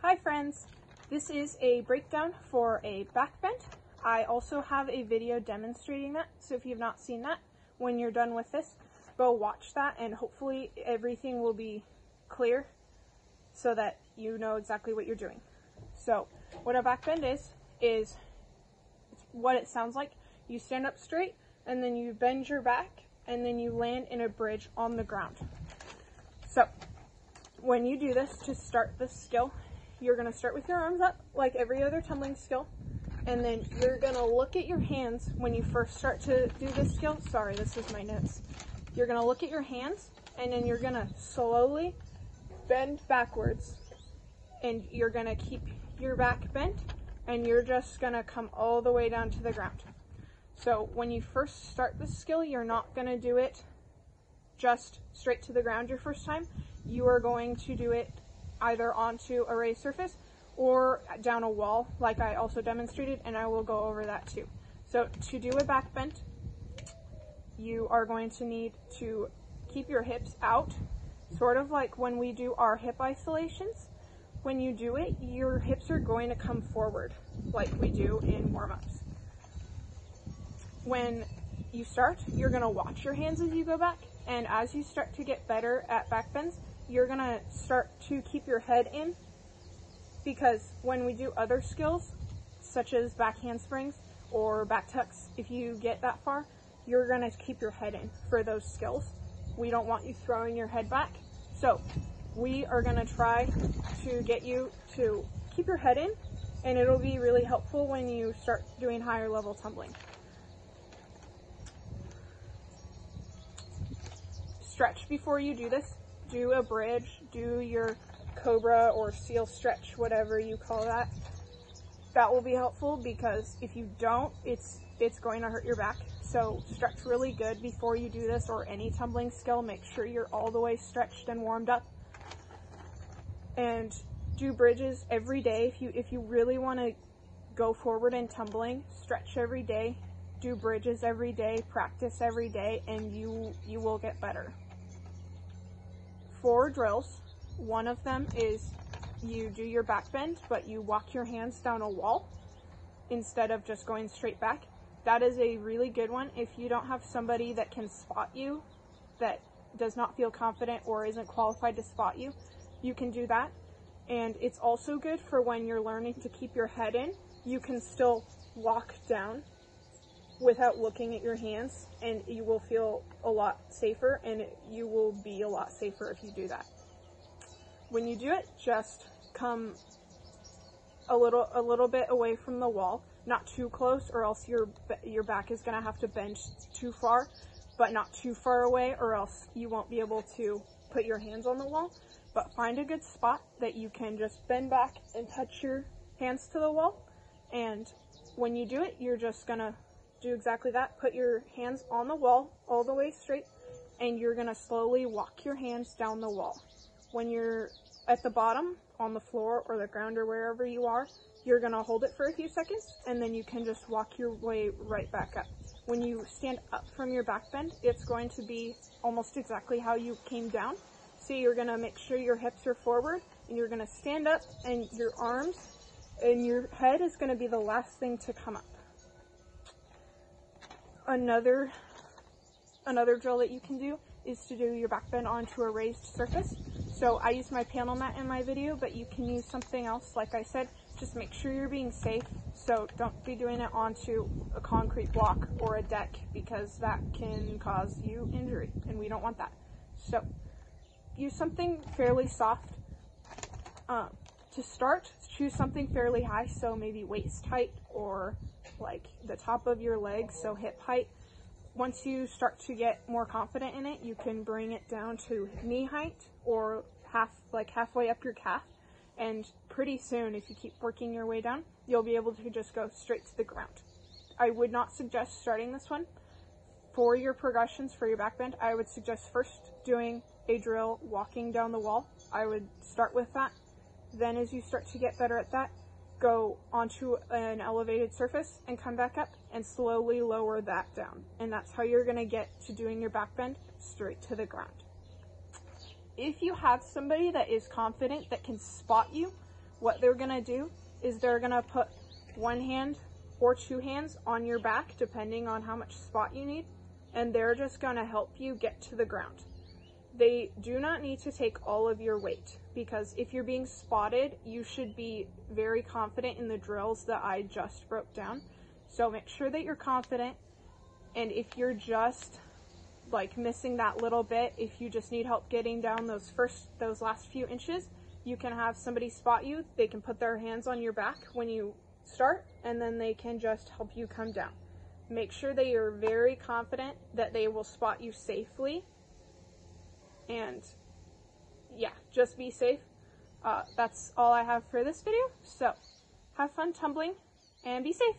Hi friends, this is a breakdown for a back bend. I also have a video demonstrating that, so if you've not seen that, when you're done with this, go watch that and hopefully everything will be clear so that you know exactly what you're doing. So what a back bend is it's what it sounds like. You stand up straight and then you bend your back and then you land in a bridge on the ground. So when you do this, to start this skill, you're going to start with your arms up like every other tumbling skill, and then you're going to look at your hands when you first start to do this skill. Sorry, this is my notes. You're going to look at your hands and then you're going to slowly bend backwards, and you're going to keep your back bent and you're just going to come all the way down to the ground. So when you first start this skill, you're not going to do it just straight to the ground your first time. You are going to do it either onto a raised surface or down a wall, like I also demonstrated, and I will go over that too. So to do a back bend, you are going to need to keep your hips out, sort of like when we do our hip isolations. When you do it, your hips are going to come forward like we do in warm-ups. When you start, you're going to watch your hands as you go back, and as you start to get better at back bends, you're going to start to keep your head in, because when we do other skills, such as back handsprings or back tucks, if you get that far, you're going to keep your head in for those skills. We don't want you throwing your head back. So we are going to try to get you to keep your head in, and it'll be really helpful when you start doing higher level tumbling. Stretch before you do this. Do a bridge, do your cobra or seal stretch, whatever you call that. That will be helpful, because if you don't, it's going to hurt your back. So stretch really good before you do this, or any tumbling skill. Make sure you're all the way stretched and warmed up. And do bridges every day. If you really want to go forward in tumbling, stretch every day, do bridges every day, practice every day, and you will get better. 4 drills. One of them is you do your back bend, but you walk your hands down a wall instead of just going straight back. That is a really good one. If you don't have somebody that can spot you, that does not feel confident or isn't qualified to spot you, you can do that. And it's also good for when you're learning to keep your head in. You can still walk down without looking at your hands, and you will feel a lot safer, and you will be a lot safer if you do that. When you do it, just come a little bit away from the wall, not too close, or else your back is going to have to bend too far, but not too far away, or else you won't be able to put your hands on the wall. But find a good spot that you can just bend back and touch your hands to the wall, and when you do it, you're just going to do exactly that. Put your hands on the wall all the way straight, and you're going to slowly walk your hands down the wall. When you're at the bottom on the floor or the ground or wherever you are, you're going to hold it for a few seconds, and then you can just walk your way right back up. When you stand up from your back bend, it's going to be almost exactly how you came down. So you're going to make sure your hips are forward, and you're going to stand up, and your arms and your head is going to be the last thing to come up. Another drill that you can do is to do your back bend onto a raised surface. So I use my panel mat in my video, but you can use something else. Like I said, just make sure you're being safe. So don't be doing it onto a concrete block or a deck, because that can cause you injury, and we don't want that. So use something fairly soft. To start, choose something fairly high, so maybe waist height or like the top of your leg, so hip height. Once you start to get more confident in it, you can bring it down to knee height or halfway up your calf, and pretty soon, if you keep working your way down, you'll be able to just go straight to the ground. I would not suggest starting this one. For your progressions for your back bend, I would suggest first doing a drill walking down the wall. I would start with that. Then as you start to get better at that, go onto an elevated surface and come back up and slowly lower that down. And that's how you're going to get to doing your back bend straight to the ground. If you have somebody that is confident that can spot you what they're gonna do is they're gonna put one hand or two hands on your back, depending on how much spot you need, and they're just gonna help you get to the ground. They do not need to take all of your weight, because if you're being spotted, you should be very confident in the drills that I just broke down. So make sure that you're confident, and if you're just like missing that little bit, if you just need help getting down those last few inches, you can have somebody spot you. They can put their hands on your back when you start, and then they can just help you come down. Make sure that you're very confident that they will spot you safely. And yeah, just be safe. That's all I have for this video. So have fun tumbling and be safe.